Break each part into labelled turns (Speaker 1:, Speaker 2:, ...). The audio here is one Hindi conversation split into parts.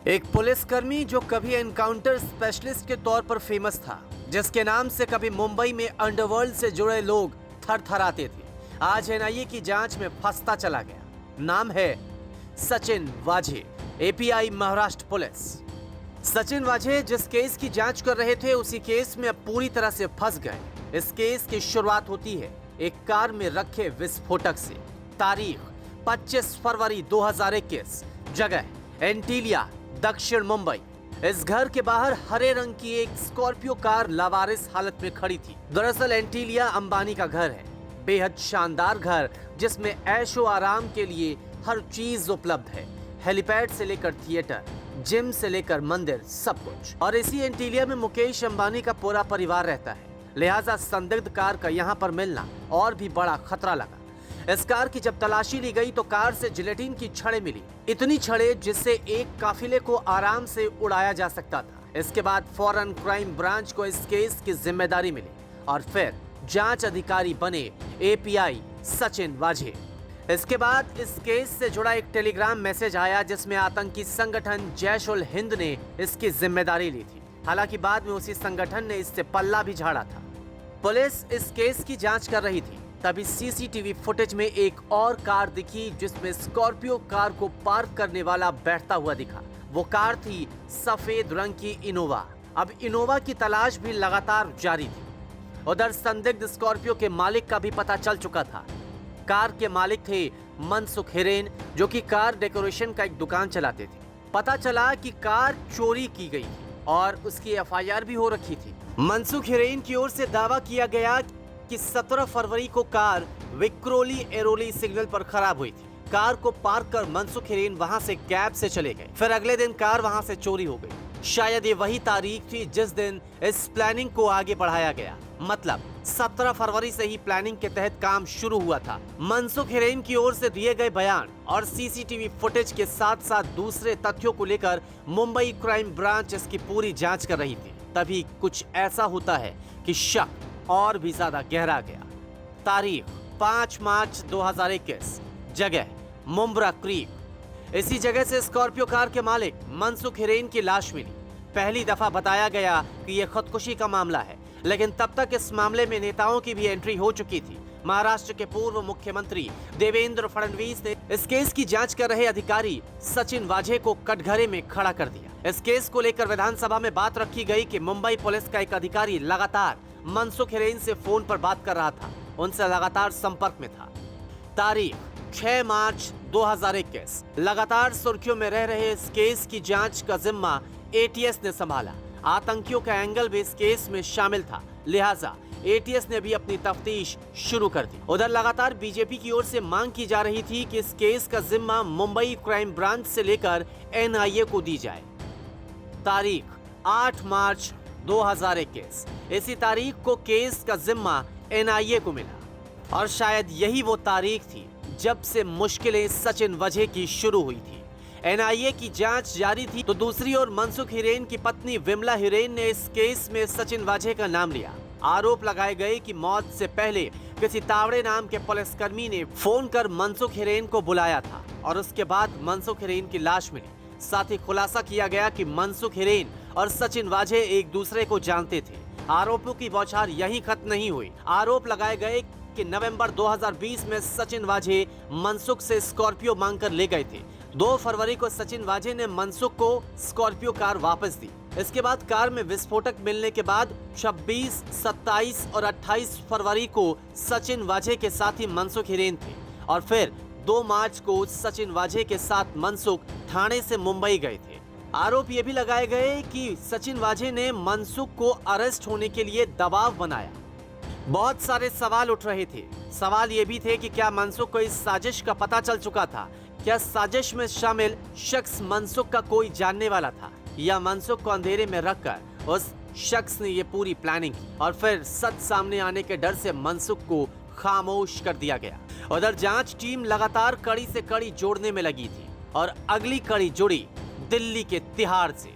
Speaker 1: एक पुलिसकर्मी जो कभी एनकाउंटर स्पेशलिस्ट के तौर पर फेमस था, जिसके नाम से कभी मुंबई में अंडरवर्ल्ड से जुड़े लोग थरथराते थे, आज एनआईए की जांच में फंसता चला गया। नाम है सचिन वाझे, एपीआई महाराष्ट्र पुलिस। सचिन वाझे जिस केस की जांच कर रहे थे, उसी केस में अब पूरी तरह से फंस गए। इस केस की शुरुआत होती है एक कार में रखे विस्फोटक से। तारीख 25 फरवरी 2021, जगह एंटीलिया, दक्षिण मुंबई। इस घर के बाहर हरे रंग की एक स्कॉर्पियो कार लावारिस हालत में खड़ी थी। दरअसल एंटीलिया अंबानी का घर है, बेहद शानदार घर जिसमें ऐशो आराम के लिए हर चीज उपलब्ध है। हेलीपैड से लेकर थिएटर, जिम से लेकर मंदिर, सब कुछ। और इसी एंटीलिया में मुकेश अंबानी का पूरा परिवार रहता है, लिहाजा संदिग्ध कार का यहाँ पर मिलना और भी बड़ा खतरा लगा। इस कार की जब तलाशी ली गई तो कार से जिलेटिन की छड़ें मिली, इतनी छड़ें जिससे एक काफिले को आराम से उड़ाया जा सकता था। इसके बाद फौरन क्राइम ब्रांच को इस केस की जिम्मेदारी मिली और फिर जांच अधिकारी बने एपीआई सचिन वाझे। इसके बाद इस केस से जुड़ा एक टेलीग्राम मैसेज आया जिसमें आतंकी संगठन जैश-उल-हिंद ने इसकी जिम्मेदारी ली थी। हालांकि बाद में उसी संगठन ने इससे पल्ला भी झाड़ा था। पुलिस इस केस की जांच कर रही थी, तभी सीसीटीवी फुटेज में एक और कार दिखी जिसमें स्कॉर्पियो कार को पार्क करने वाला बैठता हुआ दिखा। वो कार थी सफेद रंग की इनोवा। अब इनोवा की तलाश भी लगातार जारी थी। उधर संदिग्ध स्कॉर्पियो के मालिक का भी पता चल चुका था। कार के मालिक थे मनसुख हिरेन, जो कि कार डेकोरेशन का एक दुकान चलाते थे। पता चला कि कार चोरी की गई और उसकी एफआईआर भी हो रखी थी। मनसुख हिरेन की ओर से दावा किया गया कि 17 फरवरी को कार विक्रोली एरोली सिग्नल पर खराब हुई थी। कार को पार्क कर मनसुख हिरेन वहां से कैब से चले गए। फिर अगले दिन कार वहां से चोरी हो गई। शायद ये वही तारीख थी जिस दिन इस प्लानिंग को आगे बढ़ाया गया। मतलब 17 फरवरी से ही प्लानिंग के तहत काम शुरू हुआ था। मनसुख हिरेन की ओर से दिए गए बयान और सीसीटीवी फुटेज के साथ साथ दूसरे तथ्यों को लेकर मुंबई क्राइम ब्रांच इसकी पूरी जांच कर रही थी। तभी कुछ ऐसा होता है कि शक और भी ज्यादा गहरा गया। तारीख 5 मार्च 2021, जगह मुंब्रा क्रीक। इसी जगह से स्कॉर्पियो कार के मालिक मनसुख हिरेन की लाश मिली। पहली दफा बताया गया कि यह खुदकुशी का मामला है, लेकिन तब तक इस मामले में नेताओं की भी एंट्री हो चुकी थी। महाराष्ट्र के पूर्व मुख्यमंत्री देवेंद्र फडणवीस ने इस केस की जांच कर रहे अधिकारी सचिन वाझे को कटघरे में खड़ा कर दिया। इस केस को लेकर विधानसभा में बात रखी गई कि मुंबई पुलिस का एक अधिकारी लगातार मनसुख हिरेन से फोन पर बात कर रहा था, उनसे लगातार संपर्क में था। तारीख 6 मार्च 2021, लगातार सुर्खियों में रह रहे इस केस की जांच का जिम्मा एटीएस ने संभाला। आतंकियों का एंगल भी इस केस में शामिल था, लिहाजा एटीएस ने भी अपनी तफ्तीश शुरू कर दी। उधर लगातार बीजेपी की ओर से मांग की जा रही थी कि इस केस का जिम्मा मुंबई क्राइम ब्रांच से लेकर एनआईए को दी जाए। तारीख 8 मार्च 2021, इसी तारीख को केस का जिम्मा एनआईए को मिला और शायद यही वो तारीख थी जब से मुश्किलें सचिन वाझे की शुरू हुई थी। एनआईए की जांच जारी थी तो दूसरी ओर मनसुख हिरेन की पत्नी विमला हिरेन ने इस केस में सचिन वाझे का नाम लिया। आरोप लगाए गए कि मौत से पहले किसी तावड़े नाम के पुलिसकर्मी ने फोन कर मनसुख हिरेन को बुलाया था और उसके बाद मनसुख हिरेन की लाश मिली। साथ ही खुलासा किया गया कि मनसुख हिरेन और सचिन वाझे एक दूसरे को जानते थे। आरोपों की बौछार यहीं खत्म नहीं हुई। आरोप लगाए गए कि नवंबर 2020 में सचिन वाझे मनसुख से स्कॉर्पियो मांगकर ले गए थे। 2 फरवरी को सचिन वाझे ने मनसुख को स्कॉर्पियो कार वापस दी। इसके बाद कार में विस्फोटक मिलने के बाद 26, 27 और 28 फरवरी को सचिन वाझे के साथ ही मनसुख हिरेन थे और फिर 2 मार्च को सचिन वाझे के साथ मनसुख ठाणे से मुंबई गए थे। आरोप ये भी लगाए गए कि सचिन वाझे ने मनसुख को अरेस्ट होने के लिए दबाव बनाया। बहुत सारे सवाल उठ रहे थे। सवाल ये भी थे कि क्या मनसुख को इस साजिश का पता चल चुका था? क्या साजिश में शामिल शख्स मनसुख का कोई जानने वाला था, या मनसुख को अंधेरे में रखकर उस शख्स ने ये पूरी प्लानिंग की और फिर सच सामने आने के डर से मनसुख को खामोश कर दिया गया? उधर जांच टीम लगातार कड़ी से कड़ी जोड़ने में लगी थी और अगली कड़ी जुड़ी दिल्ली के तिहाड़ से।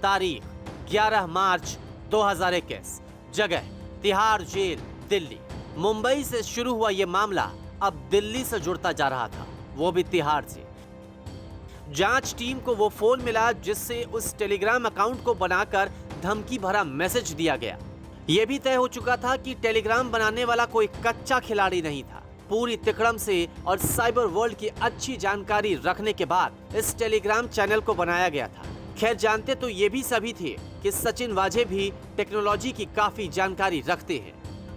Speaker 1: तारीख 11 मार्च 2021, जगह तिहाड़ जेल, दिल्ली। मुंबई से शुरू हुआ यह मामला अब दिल्ली से जुड़ता जा रहा था, वो भी तिहाड़ से। जांच टीम को वो फोन मिला जिससे उस टेलीग्राम अकाउंट को बनाकर धमकी भरा मैसेज दिया गया। यह भी तय हो चुका था कि टेलीग्राम बनाने वाला कोई कच्चा खिलाड़ी नहीं था। पूरी तिकड़म से और साइबर वर्ल्ड की अच्छी जानकारी रखने के बाद इस टेलीग्राम चैनल को बनाया गया था। खैर, जानते तो ये भी सभी थे कि सचिन वाजे भी टेक्नोलॉजी की काफी जानकारी रखते हैं।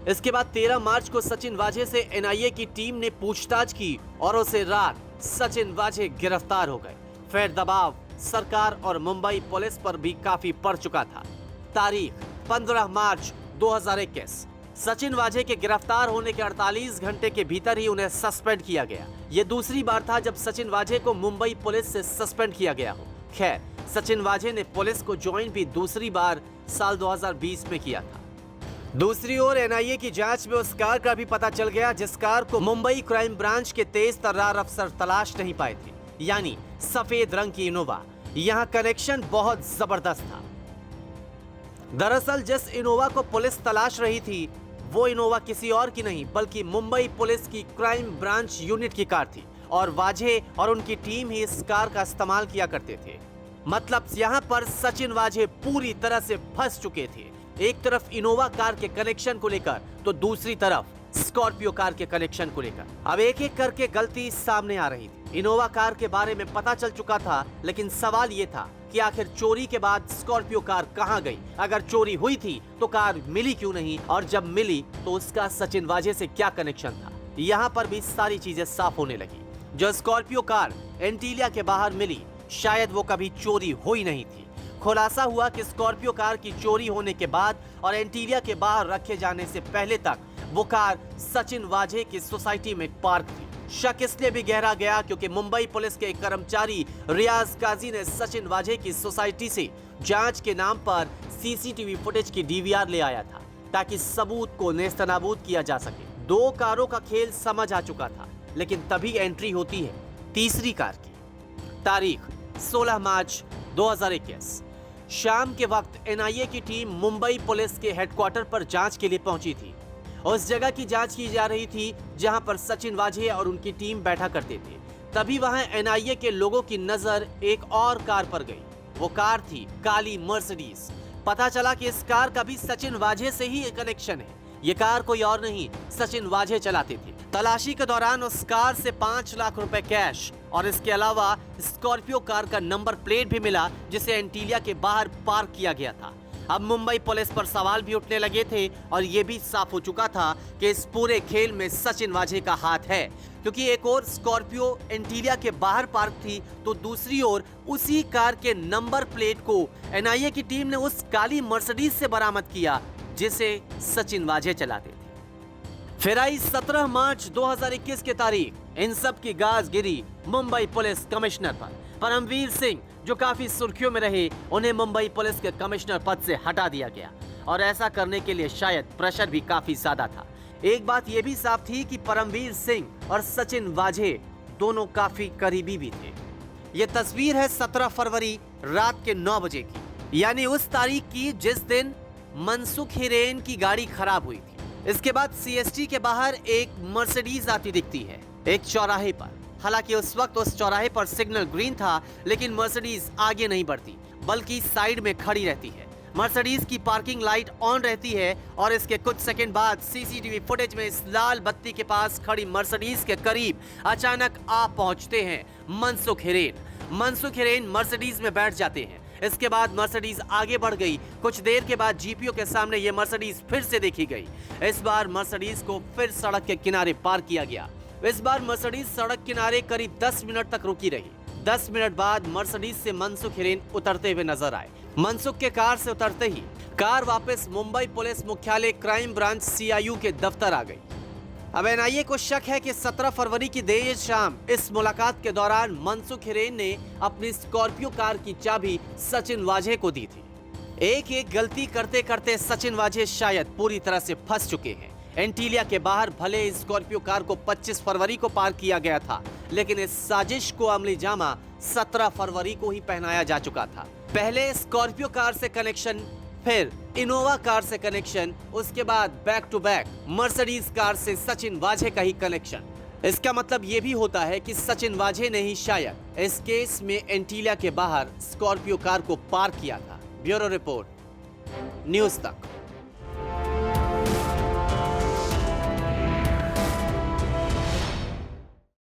Speaker 1: इसके बाद 13 मार्च को सचिन वाजे से एनआईए की टीम ने पूछताछ की और उसे रात सचिन वाजे गिरफ्तार हो गए। फिर दबाव सरकार और मुंबई पुलिस पर भी काफी पड़ चुका था। तारीख 15 मार्च 2021। सचिन वाजे के गिरफ्तार होने के 48 घंटे के भीतर ही उन्हें सस्पेंड किया गया। ये दूसरी बार था जब सचिन वाजे को मुंबई पुलिस से सस्पेंड किया गया हो। खैर, सचिन वाजे ने पुलिस को ज्वाइन भी दूसरी बार साल 2020 में किया था। दूसरी ओर एनआईए की जांच में उस कार का भी पता चल गया जिस कार को मुंबई क्राइम ब्रांच के तेज तर्रार अफसर तलाश नहीं पाए थे, यानी सफेद रंग की इनोवा। यहाँ कनेक्शन बहुत जबरदस्त था। दरअसल जिस इनोवा को पुलिस तलाश रही थी वो इनोवा किसी और की नहीं बल्कि मुंबई पुलिस की क्राइम ब्रांच यूनिट की कार थी और वाजे और उनकी टीम ही इस कार का इस्तेमाल किया करते थे। मतलब यहाँ पर सचिन वाजे पूरी तरह से फंस चुके थे। एक तरफ इनोवा कार के कनेक्शन को लेकर तो दूसरी तरफ स्कॉर्पियो कार के कनेक्शन को लेकर। अब एक एक करके गलती सामने आ रही थी। इनोवा कार के बारे में पता चल चुका था, लेकिन सवाल ये था कि आखिर चोरी के बाद स्कॉर्पियो कार कहां गई? अगर चोरी हुई थी तो कार मिली क्यों नहीं, और जब मिली तो उसका सचिन वाजे से क्या कनेक्शन था? यहाँ पर भी सारी चीजें साफ होने लगी। जो स्कॉर्पियो कार एंटीलिया के बाहर मिली शायद वो कभी चोरी हुई नहीं थी। खुलासा हुआ कि स्कॉर्पियो कार की चोरी होने के बाद और एंटीलिया के बाहर रखे जाने से पहले तक वो कार सचिन वाजे की सोसाइटी में पार्क थी। शक इसलिए भी गहरा गया क्योंकि मुंबई पुलिस के एक कर्मचारी रियाज काजी ने सचिन वाजे की सोसाइटी से जांच के नाम पर सीसीटीवी फुटेज की डीवीआर ले आया था ताकि सबूत को नेस्तनाबूद किया जा सके। 2 कारों का खेल समझ आ चुका था, लेकिन तभी एंट्री होती है तीसरी कार की। तारीख 16 मार्च 2021। शाम के वक्त एनआईए की टीम मुंबई पुलिस के हेडक्वार्टर पर जांच के लिए पहुंची थी। उस जगह की जांच की जा रही थी जहां पर सचिन वाजे और उनकी टीम बैठा करते थे। तभी वहां एनआईए के लोगों की नजर एक और कार पर गई। वो कार थी काली मर्सिडीज। पता चला कि इस कार का भी सचिन वाजे से ही कनेक्शन है। ये कार कोई और नहीं, सचिन वाजे चलाते थे। तलाशी के दौरान उस कार से 5 लाख रुपए कैश और इसके अलावा स्कॉर्पियो कार का नंबर प्लेट भी मिला जिसे एंटीलिया के बाहर पार्क किया गया था। अब मुंबई पुलिस पर सवाल भी उठने लगे थे और यह भी साफ हो चुका था कि इस पूरे खेल में सचिन वाजे का हाथ है, क्योंकि एक और स्कॉर्पियो एंटीलिया के बाहर पार्क थी तो दूसरी ओर उसी कार के नंबर प्लेट को एनआईए की टीम ने उस काली मर्सिडीज से बरामद किया जिसे सचिन वाजे चलाते थे। फिर आई 17 मार्च 2021 की तारीख। इन सब की गाज गिरी मुंबई पुलिस कमिश्नर पर। परमवीर सिंह जो काफी सुर्खियों में रहे, उन्हें मुंबई पुलिस के कमिश्नर पद से हटा दिया गया और ऐसा करने के लिए शायद प्रेशर भी काफी ज्यादा था। एक बात यह भी साफ थी कि परमवीर सिंह और सचिन वाजे दोनों काफी करीबी भी थे। ये तस्वीर है 17 फरवरी रात के 9 बजे की, यानी उस तारीख की जिस दिन मनसुख हिरेन की गाड़ी खराब हुई थी। इसके बाद सीएसटी के बाहर एक मर्सिडीज आती दिखती है एक चौराहे पर। हालांकि उस वक्त उस चौराहे पर सिग्नल ग्रीन था, लेकिन मर्सिडीज आगे नहीं बढ़ती बल्कि साइड में खड़ी रहती है। मर्सिडीज की पार्किंग लाइट ऑन रहती है और इसके कुछ सेकंड बाद सीसीटीवी फुटेज में इस लाल बत्ती के पास खड़ी मर्सिडीज के करीब अचानक आ पहुंचते हैं मनसुख हिरेन। मनसुख हिरेन मर्सिडीज में बैठ जाते हैं। इसके बाद मर्सिडीज आगे बढ़ गई। कुछ देर के बाद जीपीओ के सामने ये मर्सिडीज फिर से देखी गई। इस बार मर्सिडीज को फिर सड़क के किनारे पार्क किया गया। इस बार मर्सिडीज सड़क किनारे करीब 10 मिनट तक रुकी रही। 10 मिनट बाद मर्सिडीज से मनसुख हिरेन उतरते हुए नजर आए। मनसुख के कार से उतरते ही कार वापस मुंबई पुलिस मुख्यालय क्राइम ब्रांच सीआईयू के दफ्तर आ गई। अब एनआईए को शक है कि 17 फरवरी की देर शाम इस मुलाकात के दौरान मनसुख हिरेन ने अपनी स्कॉर्पियो कार की चाबी सचिन वाजे को दी थी। एक एक गलती करते करते सचिन वाजे शायद पूरी तरह से फंस चुके हैं। एंटीलिया के बाहर भले स्कॉर्पियो कार को 25 फरवरी को पार्क किया गया था, लेकिन इस साजिश को अमली जामा 17 फरवरी को ही पहनाया जा चुका था। पहले स्कॉर्पियो कार से कनेक्शन, फिर इनोवा कार से कनेक्शन, उसके बाद back to back Mercedes car से सचिन वाजे का ही कनेक्शन। इसका मतलब ये भी होता है कि सचिन वाजे ने ही शायद इस केस में एंटीलिया के बाहर स्कॉर्पियो कार को पार्क किया था। ब्यूरो रिपोर्ट, न्यूज़ तक।